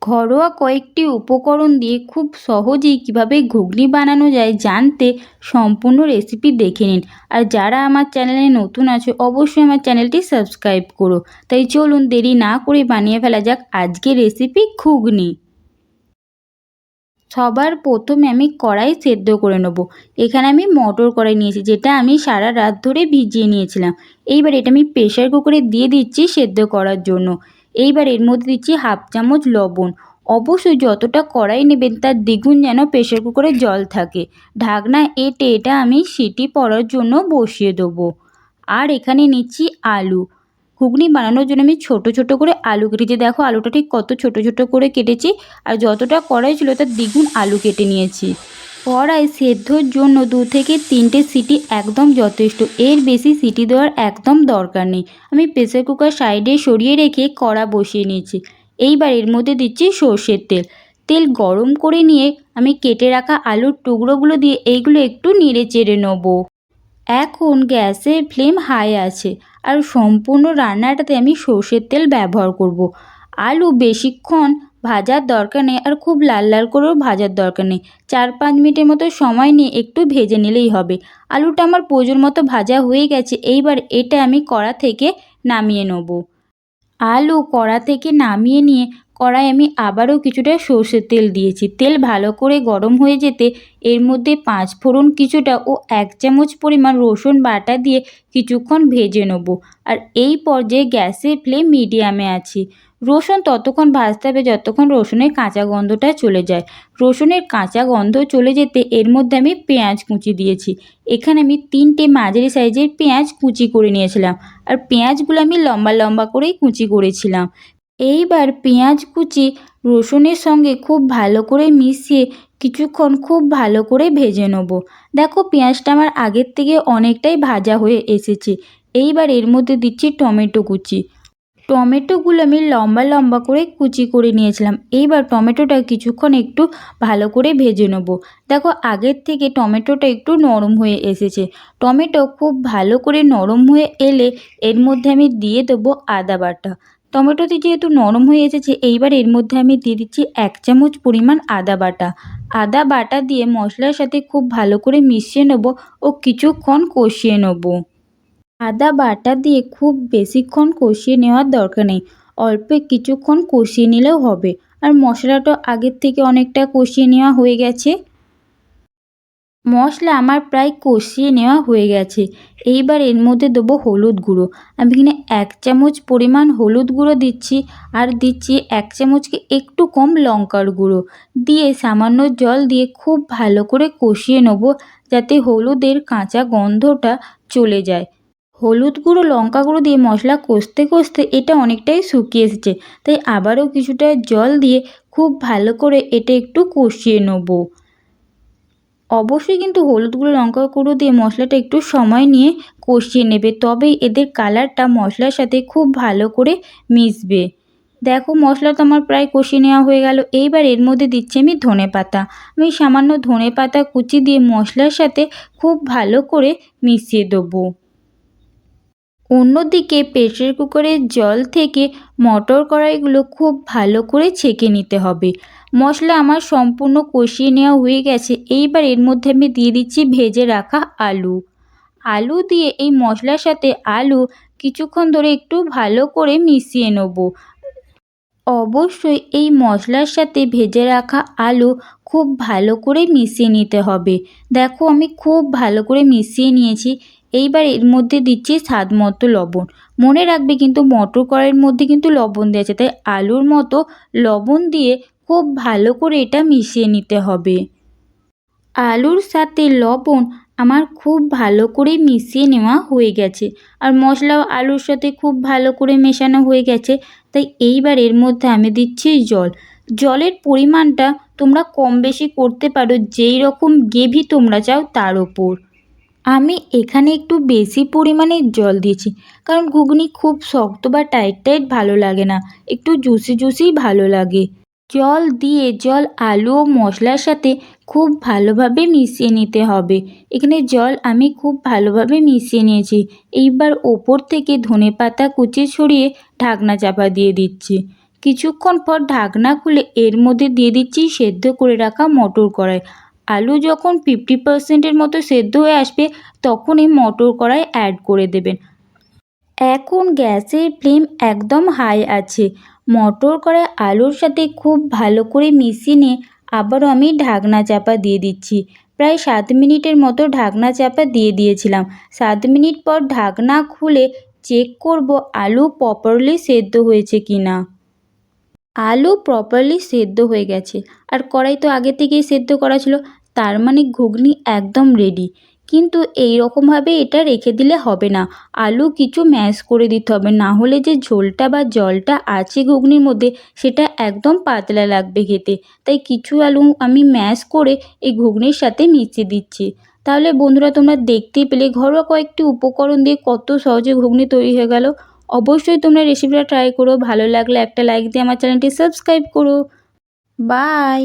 ঘরোয়া কয়েকটি উপকরণ দিয়ে খুব সহজেই কিভাবে ঘুগনি বানানো যায় জানতে সম্পূর্ণ রেসিপি দেখে নিন। আর যারা আমার চ্যানেলে নতুন আছে অবশ্যই আমার চ্যানেলটি সাবস্ক্রাইব করো। তাই চলুন দেরি না করে বানিয়ে ফেলা যাক আজকের রেসিপি ঘুগনি। সবার প্রথমে আমি কড়াই সেদ্ধ করে নেব। এখানে আমি মটর কড়াই নিয়েছি, যেটা আমি সারা রাত ধরে ভিজিয়ে নিয়েছিলাম। এইবার এটা আমি প্রেশার কুকারে দিয়ে দিচ্ছি সেদ্ধ করার জন্য। এইবার এর মধ্যে দিচ্ছি হাফ চামচ লবণ। অবশ্যই যতটা কড়াই নেবেন তার দ্বিগুণ যেন প্রেশার কুকারে জল থাকে। ঢাকনা এঁটে এটা আমি সিটি পড়ার জন্য বসিয়ে দেবো। আর এখানে নিচ্ছি আলু। ঘুগনি বানানোর জন্য আমি ছোট ছোট করে আলু কেটেছি। দেখো আলুটা ঠিক কত ছোট ছোট করে কেটেছি। আর যতটা কড়াই ছিল তার দ্বিগুণ আলু কেটে নিয়েছি। কড়াই সেদ্ধর জন্য 2 থেকে 3টে সিটি একদম যথেষ্ট। এর বেশি সিটি দেওয়ার একদম দরকার নেই। আমি প্রেসার কুকার সাইডে সরিয়ে রেখে কড়া বসিয়ে নিয়েছি। এইবার এর মধ্যে দিচ্ছি সর্ষের তেল। তেল গরম করে নিয়ে আমি কেটে রাখা আলুর টুকরোগুলো দিয়ে এইগুলো একটু নেড়ে চেড়ে নেবো। এখন গ্যাসের ফ্লেম হাই আছে আর সম্পূর্ণ রান্নাটাতে আমি সর্ষের তেল ব্যবহার করব। আলু বেশিক্ষণ ভাজার দরকার নেই আর খুব লাল লাল করেও ভাজার দরকার নেই। 4-5 মিনিটের মতো সময় নিয়ে একটু ভেজে নিলেই হবে। আলুটা আমার প্রয়োজন মতো ভাজা হয়ে গেছে। এইবার এটা আমি কড়া থেকে নামিয়ে নেব। আলু কড়া থেকে নামিয়ে নিয়ে কড়াই আমি আবারও কিছুটা সর্ষের তেল দিয়েছি। তেল ভালো করে গরম হয়ে যেতে এর মধ্যে 5 ফোড়ন কিছুটা ও 1 চামচ পরিমাণ রসুন বাটা দিয়ে কিছুক্ষণ ভেজে নেব। আর এই পর্যায়ে গ্যাসের ফ্লেম মিডিয়ামে আছে। রসুন ততক্ষণ ভাজতে হবে যতক্ষণ রসুনের কাঁচা গন্ধটা চলে যায়। রসুনের কাঁচা গন্ধ চলে যেতে এর মধ্যে আমি পেঁয়াজ কুচি দিয়েছি। এখানে আমি 3টে মাঝারি সাইজের পেঁয়াজ কুচি করে নিয়েছিলাম। আর পেঁয়াজগুলো আমি লম্বা লম্বা করেই কুচি করেছিলাম। এইবার পেঁয়াজ কুচি রসুনের সঙ্গে খুব ভালো করে মিশিয়ে কিছুক্ষণ খুব ভালো করে ভেজে নেব। দেখো পেঁয়াজটা আমার আগের থেকে অনেকটাই ভাজা হয়ে এসেছে। এইবার এর মধ্যে দিচ্ছি টমেটো কুচি। টমেটোগুলো আমি লম্বা লম্বা করে কুচি করে নিয়েছিলাম। এইবার টমেটোটা কিছুক্ষণ একটু ভালো করে ভেজে নেব। দেখো আগের থেকে টমেটোটা একটু নরম হয়ে এসেছে। টমেটো খুব ভালো করে নরম হয়ে এলে এর মধ্যে আমি দিয়ে দেবো আদা বাটা। টমেটোতে যেহেতু নরম হয়ে এসেছে এইবার এর মধ্যে আমি দিয়ে দিচ্ছি 1 চামচ পরিমাণ আদা বাটা। আদা বাটা দিয়ে মশলার সাথে খুব ভালো করে মিশিয়ে নেব ও কিছুক্ষণ কষিয়ে নেব। আদা বাটা দিয়ে খুব বেশিক্ষণ কষিয়ে নেওয়ার দরকার নেই। অল্প কিছুক্ষণ কষিয়ে নিলেও হবে। আর মশলাটা আগের থেকে অনেকটা কষিয়ে নেওয়া হয়ে গেছে। মশলা আমার প্রায় কষিয়ে নেওয়া হয়ে গেছে। এইবার এর মধ্যে দেবো হলুদ গুঁড়ো। আমি এখানে 1 চামচ পরিমাণ হলুদ গুঁড়ো দিচ্ছি। আর দিচ্ছি 1 চামচকে একটু কম লঙ্কার গুঁড়ো দিয়ে সামান্য জল দিয়ে খুব ভালো করে কষিয়ে নেব, যাতে হলুদের কাঁচা গন্ধটা চলে যায়। হলুদ গুঁড়ো লঙ্কা গুঁড়ো দিয়ে মশলা কষতে কষতে এটা অনেকটাই শুকিয়ে এসেছে। তাই আবারও কিছুটা জল দিয়ে খুব ভালো করে এটা একটু কষিয়ে নেব। অবশ্যই কিন্তু হলুদ গুঁড়ো লঙ্কা গুঁড়ো দিয়ে মশলাটা একটু সময় নিয়ে কষিয়ে নেবে, তবেই এদের কালারটা মশলার সাথে খুব ভালো করে মিশবে। দেখো মশলা তো আমার প্রায় কষিয়ে নেওয়া হয়ে গেল। এইবার এর মধ্যে দিচ্ছি আমি ধনেপাতা। আমি সামান্য ধনেপাতা কুচি দিয়ে মশলার সাথে খুব ভালো করে মিশিয়ে দেবো। অন্যদিকে প্রেসার কুকারের জল থেকে মটর কড়াইগুলো খুব ভালো করে ছেঁকে নিতে হবে। মশলা আমার সম্পূর্ণ কষিয়ে নেওয়া হয়ে গেছে। এইবার এর মধ্যে আমি দিয়ে দিচ্ছি ভেজে রাখা আলু। আলু দিয়ে এই মশলার সাথে আলু কিছুক্ষণ ধরে একটু ভালো করে মিশিয়ে নেব। অবশ্যই এই মশলার সাথে ভেজে রাখা আলু খুব ভালো করে মিশিয়ে নিতে হবে। দেখো আমি খুব ভালো করে মিশিয়ে নিয়েছি। এইবার এর মধ্যে দিচ্ছি স্বাদ মতো লবণ। মনে রাখবে কিন্তু মটর কড়াইয়ের মধ্যে কিন্তু লবণ দেওয়া আছে, তাই আলুর মতো লবণ দিয়ে খুব ভালো করে এটা মিশিয়ে নিতে হবে। আলুর সাথে লবণ আমার খুব ভালো করে মিশিয়ে নেওয়া হয়ে গেছে। আর মশলাও আলুর সাথে খুব ভালো করে মেশানো হয়ে গেছে। তাই এইবার এর মধ্যে আমি দিচ্ছি জল। জলের পরিমাণটা তোমরা কম বেশি করতে পারো, যেই রকম গ্রেভি তোমরা চাও তার ওপর। আমি এখানে একটু বেশি পরিমাণে জল দিয়েছি, কারণ ঘুগনি খুব শক্ত বা টাইট টাইট ভালো লাগে না, একটু জুসি জুসিই ভালো লাগে। জল দিয়ে আলু ও মশলার সাথে খুব ভালোভাবে মিশিয়ে নিতে হবে। এখানে জল আমি খুব ভালোভাবে মিশিয়ে নিয়েছি। এইবার ওপর থেকে ধনেপাতা কুচি ছড়িয়ে ঢাকনা চাপা দিয়ে দিচ্ছি। কিছুক্ষণ পর ঢাকনা খুলে এর মধ্যে দিয়ে দিচ্ছি সেদ্ধ করে রাখা মটর কড়াই। আলু যখন 50%-এর মতো সেদ্ধ হয়ে আসবে তখন এই মটর কড়াই অ্যাড করে দেবেন। এখন গ্যাসের ফ্লেম একদম হাই আছে। মটর কড়াই আলুর সাথে খুব ভালো করে মিশিয়ে নিয়ে আবারও আমি ঢাকনা চাপা দিয়ে দিচ্ছি। প্রায় 7 মিনিটের মতো ঢাকনা চাপা দিয়ে দিয়েছিলাম। 7 মিনিট পর ঢাকনা খুলে চেক করব আলু প্রপারলি সেদ্ধ হয়েছে কি না। আলু প্রপারলি সেদ্ধ হয়ে গেছে, আর কড়াই তো আগে থেকেই সেদ্ধ করা ছিল, তার মানে ঘুগনি একদম রেডি। কিন্তু এই রকমভাবে এটা রেখে দিলে হবে না, আলু কিছু ম্যাশ করে দিতে হবে, না হলে যে ঝোলটা বা জলটা আছে ঘুগনির মধ্যে সেটা একদম পাতলা লাগবে খেতে। তাই কিছু আলু আমি ম্যাশ করে এই ঘুগনির সাথে মিশিয়ে দিচ্ছি। তাহলে বন্ধুরা, তোমরা দেখতেই পেলে ঘরোয়া কয়েকটি উপকরণ দিয়ে কত সহজে ঘুগনি তৈরি হয়ে গেল। অবশ্যই তোমরা রেসিপিটা ট্রাই করো। ভালো লাগলে একটা লাইক দিয়ে আমার চ্যানেলটি সাবস্ক্রাইব করো। বাই।